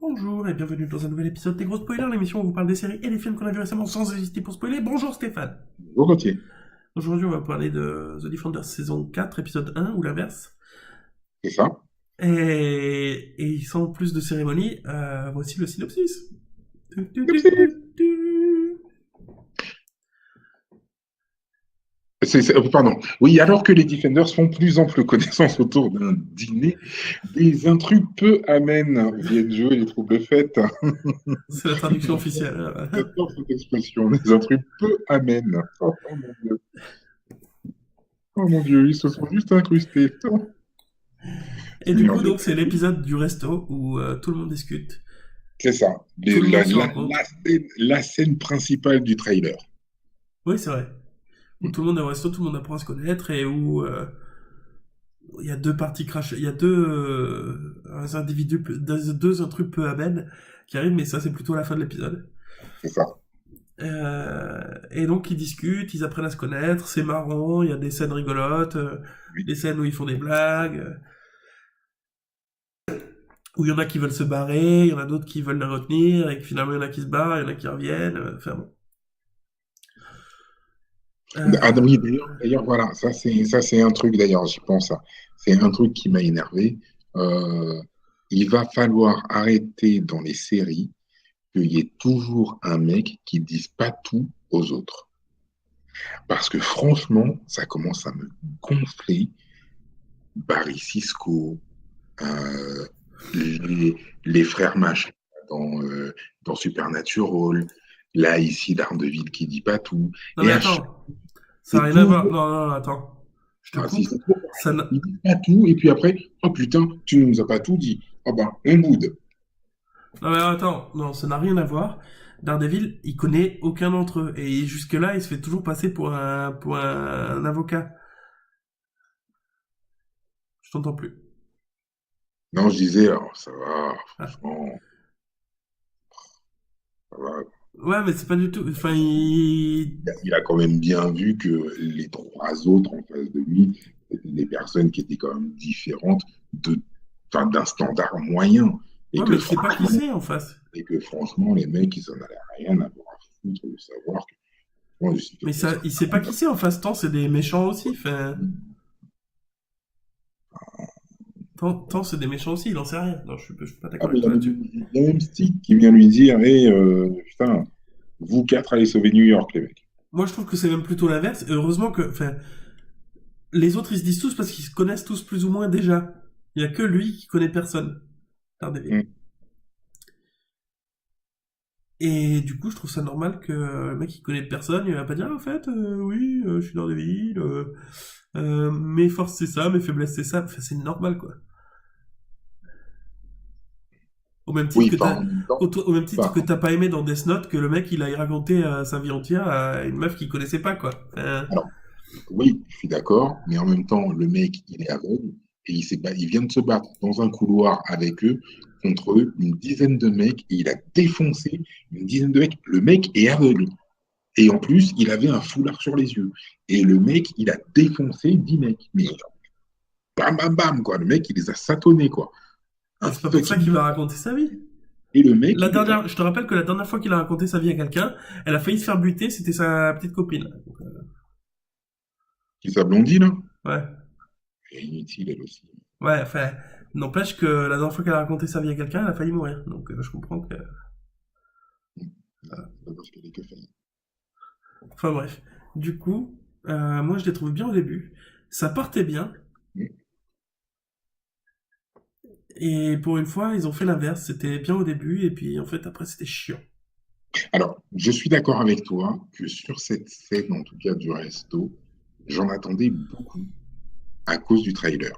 Bonjour et bienvenue dans un nouvel épisode des Gros Spoilers, l'émission où on vous parle des séries et des films qu'on a vus récemment sans hésiter pour spoiler. Bonjour Stéphane. Bonjour Gauthier, Aujourd'hui on va parler de The Defenders saison 4, épisode 1 ou l'inverse. c'est ça? Et sans plus de cérémonie, voici le synopsis. Tu, tu, tu, Oupsie. tu, tu. Pardon. Oui, alors que les Defenders font plus ample connaissance autour d'un dîner, des intrus peu amènes viennent jouer les troubles fêtes. C'est la traduction officielle. J'adore cette expression, des intrus peu amènes. Oh mon Dieu, oh mon Dieu, ils se sont juste incrustés. Oh, Et du Seigneur coup Dieu. donc c'est l'épisode du resto où tout le monde discute, C'est ça, tout le monde se rencontre. la scène principale du trailer. Oui c'est vrai. Où tout le monde est au resto, tout le monde apprend à se connaître et où il y a deux parties crash, il y a individus, deux intrus peu amènes qui arrivent, mais ça c'est plutôt à la fin de l'épisode. C'est ça. Et donc ils discutent, ils apprennent à se connaître, c'est marrant, il y a des scènes rigolotes, Oui. des scènes où ils font des blagues, où il y en a qui veulent se barrer, il y en a d'autres qui veulent les retenir, et que finalement il y en a qui se barrent, il y en a qui reviennent, enfin bon. Ah oui, Euh, d'ailleurs, voilà, ça c'est un truc, d'ailleurs, j'y pense, ça. C'est un truc qui m'a énervé. Euh, il va falloir arrêter dans les séries qu'il y ait toujours un mec qui ne dise pas tout aux autres. Parce que franchement, ça commence à me gonfler. Barry Sisko, euh, les, les frères Machin dans, dans Supernatural, là, ici, Daredevil qui dit pas tout. Non Et mais à chaque attends, ça n'a c'est rien à voir. toujours. Non, non, non, attends. Je te Ah, si, coupe. c'est toujours Ça pareil. n'a... Ils disent pas tout, et puis après, oh putain, tu ne nous as pas tout dit. Oh ben, on boude. Non mais attends, non, ça n'a rien à voir. Daredevil, il connaît aucun d'entre eux. Et jusque-là, il se fait toujours passer pour un avocat. Je t'entends plus. Non, je disais, alors, ça va, Ah. franchement, ça va. Ouais, mais c'est pas du tout. Enfin, Il a quand même bien vu que les trois autres en face de lui, c'était des personnes qui étaient quand même différentes de, enfin, d'un standard moyen. Et Ouais, que mais il sait pas qui franchement, c'est en face. les mecs, ils en avaient rien à voir à foutre de savoir que moi, je suis Mais ça. ça, il sait pas qui c'est en face. Tant c'est des méchants aussi. Enfin, tant c'est des méchants aussi. Il en sait rien. Non, je suis pas Ah, d'accord mais avec toi là-dessus. il y a même Stick qui vient lui dire, hé, putain, vous quatre allez sauver New York, les mecs. Moi, je trouve que c'est même plutôt l'inverse. Et heureusement que, enfin, les autres ils se disent tous parce qu'ils se connaissent tous plus ou moins déjà. Il y a que lui qui connaît personne. Daredevil. Mm. Et du coup, je trouve ça normal que le mec qui connaît personne, il va pas dire, ah, en fait, oui, je suis dans des villes, mes forces c'est ça, mes faiblesses c'est ça. Enfin, c'est normal, quoi. Au même titre Oui, que enfin, t'as, en même temps, au même titre enfin, que t'as pas aimé dans Death Note que le mec il aille raconter sa vie entière à une meuf qu'il connaissait pas, quoi. alors, oui, je suis d'accord, mais en même temps, le mec, il est aveugle et il vient de se battre dans un couloir avec eux, contre eux, une dizaine de mecs, et il a défoncé une dizaine de mecs. Le mec est aveugle. Et en plus, il avait un foulard sur les yeux. Et le mec, il a défoncé 10 mecs. Mais bam, bam, bam, quoi. Le mec, il les a satonnés, quoi. Mais Un c'est pas pour ça fucking. qu'il va raconter sa vie. Et le mec, il est là. Je te rappelle que la dernière fois qu'il a raconté sa vie à quelqu'un, elle a failli se faire buter, c'était sa petite copine. Donc, Qui sa blondie, là? ouais. Elle est inutile, elle aussi. Ouais, enfin, n'empêche que la dernière fois qu'elle a raconté sa vie à quelqu'un, elle a failli mourir. Donc, je comprends que. Voilà. C'est pas parce qu'elle est que faillie. Enfin, bref. Du coup, moi, je l'ai trouvé bien au début. Ça partait bien. Et pour une fois, ils ont fait l'inverse. C'était bien au début, et puis en fait, après, c'était chiant. Alors, je suis d'accord avec toi que sur cette scène, en tout cas du resto, j'en attendais beaucoup à cause du trailer.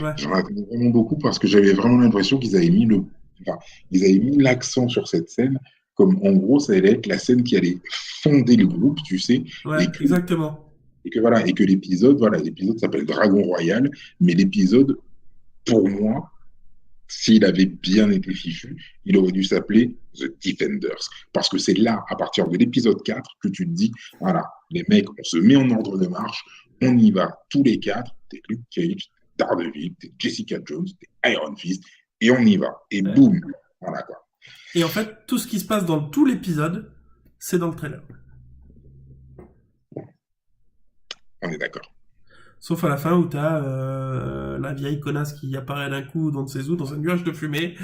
Ouais. J'en attendais vraiment beaucoup parce que j'avais vraiment l'impression qu'ils avaient mis enfin, ils avaient mis l'accent sur cette scène, comme en gros, ça allait être la scène qui allait fonder le groupe, tu sais, Ouais, et que, exactement. voilà, et que l'épisode s'appelle Dragon Royal, mais l'épisode, pour moi, s'il avait bien été fichu, il aurait dû s'appeler The Defenders. Parce que c'est là, à partir de l'épisode 4, que tu te dis, voilà, les mecs, on se met en ordre de marche, on y va tous les quatre, t'es Luke Cage, t'es Daredevil, t'es Jessica Jones, t'es Iron Fist, et on y va. Et Ouais. boum, voilà quoi. Et en fait, tout ce qui se passe dans tout l'épisode, c'est dans le trailer. On est d'accord. Sauf à la fin où t'as la vieille connasse qui apparaît d'un coup dans ses os, dans un nuage de fumée,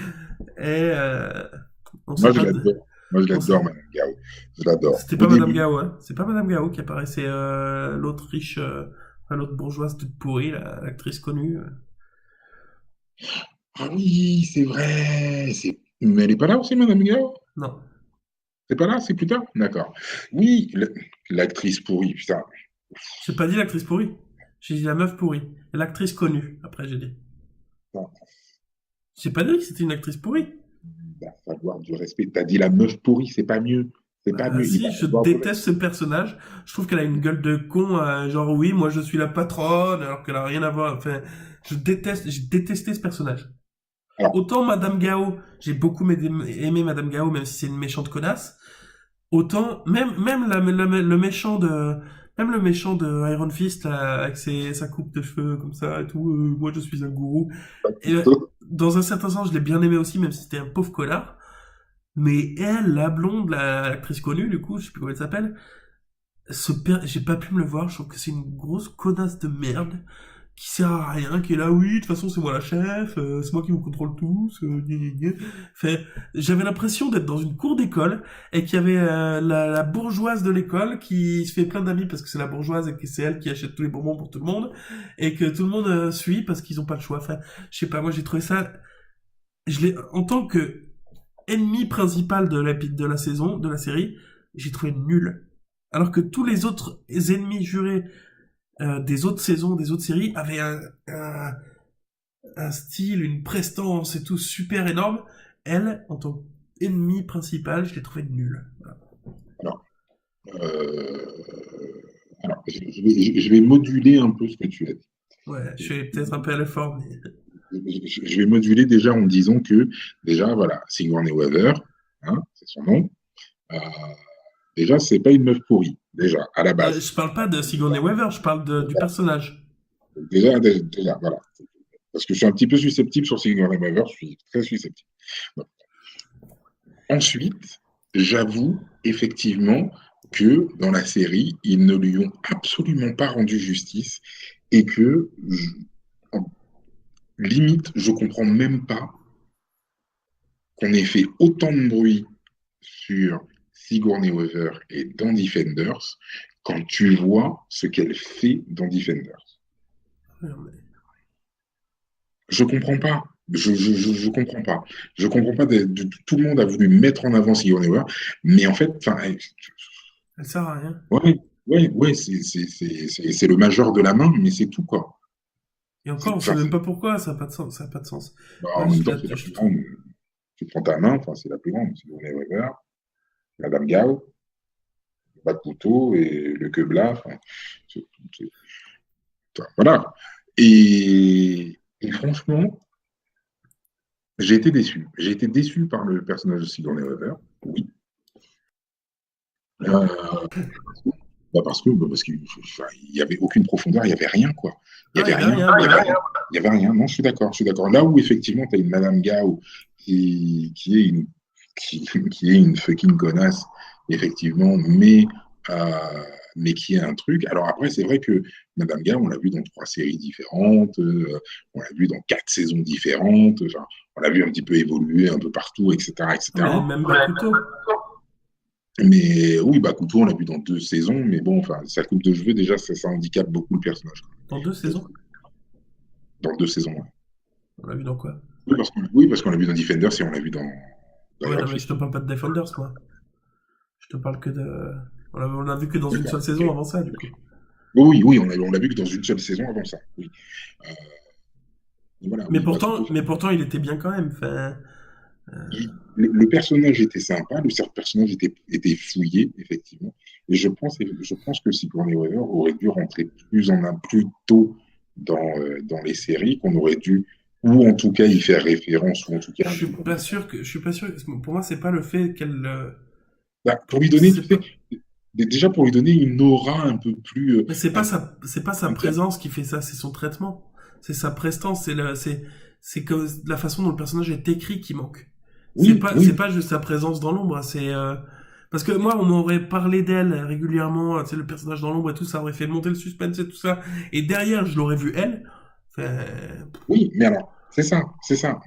et on Moi, sait je pas... l'adore. Moi, je on sait- l'adore, Madame Gao. Je l'adore. C'était Au pas Madame début, Gao, hein. C'est pas Madame Gao qui apparaît, c'est l'autre riche, enfin, l'autre bourgeoise toute pourrie, l'actrice connue. ah oui, c'est vrai. Mais elle n'est pas là aussi, Madame Gao? Non. C'est pas là, c'est plus tard? D'accord. Oui, l'actrice pourrie, putain. J'ai pas dit l'actrice pourrie. J'ai dit la meuf pourrie. Et l'actrice connue, après j'ai dit. J'ai pas dit que c'était une actrice pourrie. Il va falloir du respect. T'as dit la meuf pourrie, c'est pas mieux. C'est pas Bah mieux. Il va si, je falloir du déteste respect. ce personnage. Je trouve qu'elle a une gueule de con, genre oui, moi je suis la patronne, alors qu'elle a rien à voir. Enfin, j'ai détesté ce personnage. Alors, Autant Madame Gao, j'ai beaucoup aimé Madame Gao, même si c'est une méchante connasse. Autant, même le méchant de Iron Fist, là, avec sa coupe de cheveux comme ça et tout, moi je suis un gourou. Et dans un certain sens, je l'ai bien aimé aussi, même si c'était un pauvre connard. Mais elle, la blonde, l'actrice connue, du coup, je sais plus comment elle s'appelle, j'ai pas pu me le voir, je trouve que c'est une grosse connasse de merde, qui sert à rien, qui est là, oui, de toute façon, c'est moi la chef, c'est moi qui vous contrôle tous, gna gna gna. Fait, j'avais l'impression d'être dans une cour d'école, et qu'il y avait la bourgeoise de l'école qui se fait plein d'amis parce que c'est la bourgeoise et que c'est elle qui achète tous les bonbons pour tout le monde, et que tout le monde suit parce qu'ils ont pas le choix. Enfin, je sais pas, moi j'ai trouvé ça, en tant que ennemi principal de la saison, de la série, j'ai trouvé nul. Alors que tous les autres ennemis jurés des autres saisons, des autres séries, avaient un style, une prestance et tout super énorme. Elle, en tant qu'ennemi principal, je l'ai trouvé nulle. Voilà. alors, euh, alors, je vais moduler un peu ce que tu as dit. Ouais, je suis peut-être un peu à l'effort, mais... Je vais moduler déjà en disant que, déjà, voilà, Sigourney Weaver, hein, c'est son nom. Euh, déjà, c'est pas une meuf pourrie, déjà, à la base. Je parle pas de Sigourney Weaver, je parle du personnage. Déjà, voilà. Parce que je suis un petit peu susceptible sur Sigourney Weaver, je suis très susceptible. Bon. Ensuite, j'avoue effectivement que dans la série, ils ne lui ont absolument pas rendu justice et que, limite, je comprends même pas qu'on ait fait autant de bruit sur Sigourney Weaver et dans Defenders quand tu vois ce qu'elle fait dans Defenders. Je comprends pas. Je comprends pas. Je comprends pas. Tout le monde a voulu mettre en avant Sigourney Weaver, mais en fait, enfin, Elle sert à rien. ouais, ouais, c'est le majeur de la main, mais c'est tout quoi. Et encore, on sait Enfin, même pas pourquoi, ça a pas de sens. Ça a pas de sens. bah, Moi, en même temps, c'est la plus grande. Tu prends ta main, enfin, c'est la plus grande. Sigourney Weaver, Madame Gao, le bas de couteau et le quebla. Enfin, c'est- c'est- voilà. Et franchement, j'ai été déçu. J'ai été déçu par le personnage de Sigourney Weaver, oui. Euh, parce qu'il n'y avait aucune profondeur, il n'y avait rien, quoi. Il Non, n'y il y avait avait rien. rien, bah ouais. Il n'y avait rien. Non, je suis d'accord, je suis d'accord. Là où effectivement, tu as une Madame Gao qui est qui est une fucking connasse, effectivement, mais qui est un truc. Alors après, c'est vrai que Madame Gao, on l'a vu dans 3 séries différentes, on l'a vu dans 4 saisons différentes, enfin, on l'a vu un petit peu évoluer un peu partout, etc., Mais etc. même Bakuto. Mais oui, Bakuto, on l'a vu dans 2 saisons, mais bon, enfin, sa coupe de cheveux, déjà, ça handicape beaucoup le personnage. Dans 2 saisons. Dans 2 saisons, ouais. On l'a vu dans quoi? Oui, parce qu'on l'a vu dans Defenders et on l'a vu dans Ouais, Iron non, mais je Fist. te parle pas de Defenders, moi. Je te parle que de... On l'a vu que dans une D'accord. seule saison avant ça, du coup. Oui, on l'a vu que dans une seule saison avant ça. Oui. Euh, voilà, Mais oui, pourtant, Bakuto. mais pourtant, il était bien quand même. Enfin, Le personnage était sympa, le personnage était fouillé, effectivement. Et je pense que Sigourney Weaver aurait dû rentrer plus tôt dans les séries, qu'on aurait dû, ou en tout cas y faire référence, ou en tout cas un truc. je suis pas sûr. Pour moi, c'est pas le fait qu'elle, Bah, pour lui donner, tu c'est sais, pas, déjà pour lui donner une aura un peu plus. mais c'est pas sa présence qui fait ça, c'est son traitement. C'est sa prestance, c'est que la façon dont le personnage est écrit qui manque. Oui, C'est oui, pas juste sa présence dans l'ombre, c'est parce que moi on m'aurait parlé d'elle régulièrement, tu sais le personnage dans l'ombre et tout ça aurait fait monter le suspense et tout ça, et derrière je l'aurais vu elle. Enfin, oui, mais alors, c'est ça,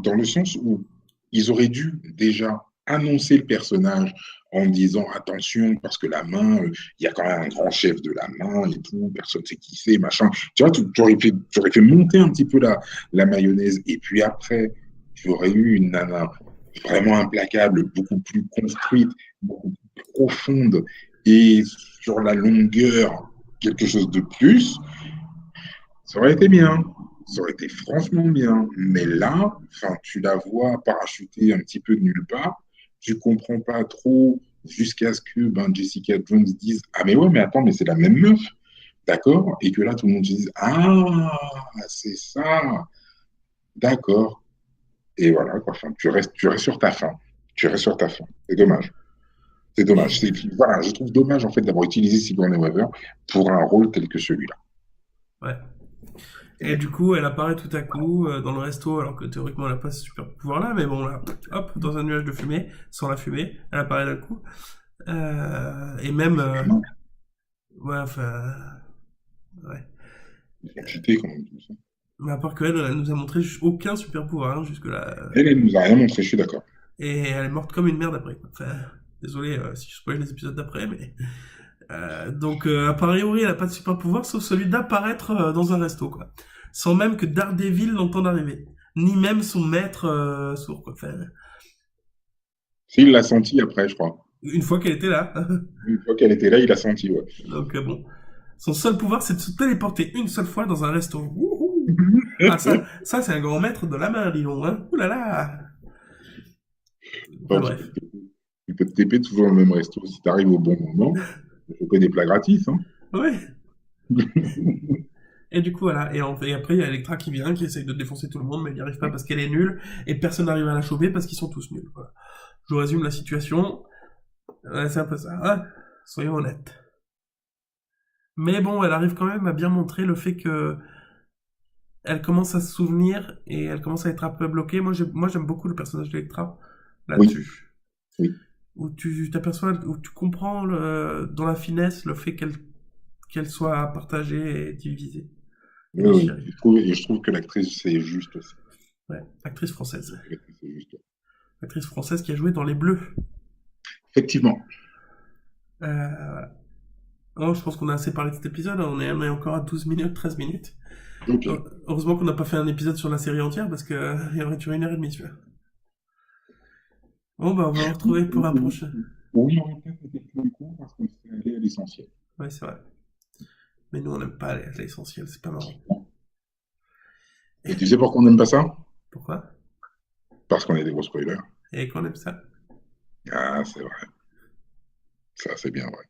dans le sens où ils auraient dû déjà annoncer le personnage en disant attention, parce que la main, il y a quand même un grand chef de la main et tout, personne ne sait qui c'est, machin. Tu vois, tu aurais fait monter un petit peu la mayonnaise, et puis après, tu aurais eu une nana vraiment implacable, beaucoup plus construite, beaucoup plus profonde, et sur la longueur, quelque chose de plus. Ça aurait été bien. Ça aurait été franchement bien. Mais là, enfin, tu la vois parachuter un petit peu de nulle part. Tu comprends pas trop jusqu'à ce que ben, Jessica Jones dise ah mais ouais mais attends mais c'est la même meuf, d'accord? Et que là tout le monde se dise ah c'est ça, d'accord. Et voilà quoi. Enfin, tu restes sur ta fin. Tu restes sur ta fin. C'est dommage. C'est dommage. et Voilà, je trouve dommage en fait d'avoir utilisé Sigourney Weaver pour un rôle tel que celui-là. ouais. Et du coup, elle apparaît tout à coup dans le resto, alors que théoriquement elle a pas ce super pouvoir là, mais bon là, hop, dans un nuage de fumée, sans la fumée, elle apparaît d'un coup. Et même, ouais, enfin, ouais. Ils sont cheatés quand même. Tout ça. Mais à part qu'elle, elle nous a montré aucun super pouvoir hein, jusque-là. Elle nous a rien montré, je suis d'accord. Et elle est morte comme une merde après. Quoi. Enfin, désolé si je spoil les épisodes d'après, mais. Donc, a priori, elle a pas de super pouvoir sauf celui d'apparaître dans un resto, quoi. Sans même que Daredevil l'entende arriver. Ni même son maître sourd, quoi. Enfin, S'il l'a senti après, je crois. une fois qu'elle était là. Une fois qu'elle était là, il a senti, ouais. Donc, bon. Son seul pouvoir, c'est de se téléporter une seule fois dans un resto. Wouhou. Ah, ça c'est un grand maître de la main, dis donc, hein. Ouh là là. Enfin, Enfin, bref. tu peux te TP toujours dans le même resto si tu arrives au bon moment. Il faut que des plats gratis, hein. Ouais. Et du coup, voilà. Et après, il y a Electra qui vient, qui essaye de défoncer tout le monde, mais il n'y arrive pas parce qu'elle est nulle. Et personne n'arrive à la choper parce qu'ils sont tous nuls. Voilà. Je vous résume la situation. Ouais, c'est un peu ça. Hein, soyons honnêtes. Mais bon, elle arrive quand même à bien montrer le fait que elle commence à se souvenir et elle commence à être un peu bloquée. Moi, j'aime beaucoup le personnage d'Electra Oui, là-dessus. oui. Où tu t'aperçois, où tu comprends dans la finesse le fait qu'elle soit partagée et divisée et Oui, oui. déchirée. Je trouve que l'actrice, c'est juste aussi. Ouais, actrice française. L'actrice, c'est juste. Actrice française qui a joué dans Les Bleus. Effectivement. Voilà. Oh, je pense qu'on a assez parlé de cet épisode. On est encore à 12 minutes, 13 minutes. Ok. Heureusement qu'on n'a pas fait un épisode sur la série entière parce qu'il y aurait duré 1 heure et demie, celui-là. Bon, bah, on va en retrouver pour un prochain. Oui, on va peut-être été plus court parce qu'on s'est allé à l'essentiel. Ouais, c'est vrai. Mais nous, on n'aime pas l'essentiel, c'est pas marrant. Et tu sais pourquoi on n'aime pas ça? Pourquoi? Parce qu'on est des gros spoilers. Et qu'on aime ça. Ah, c'est vrai. Ça, c'est bien vrai.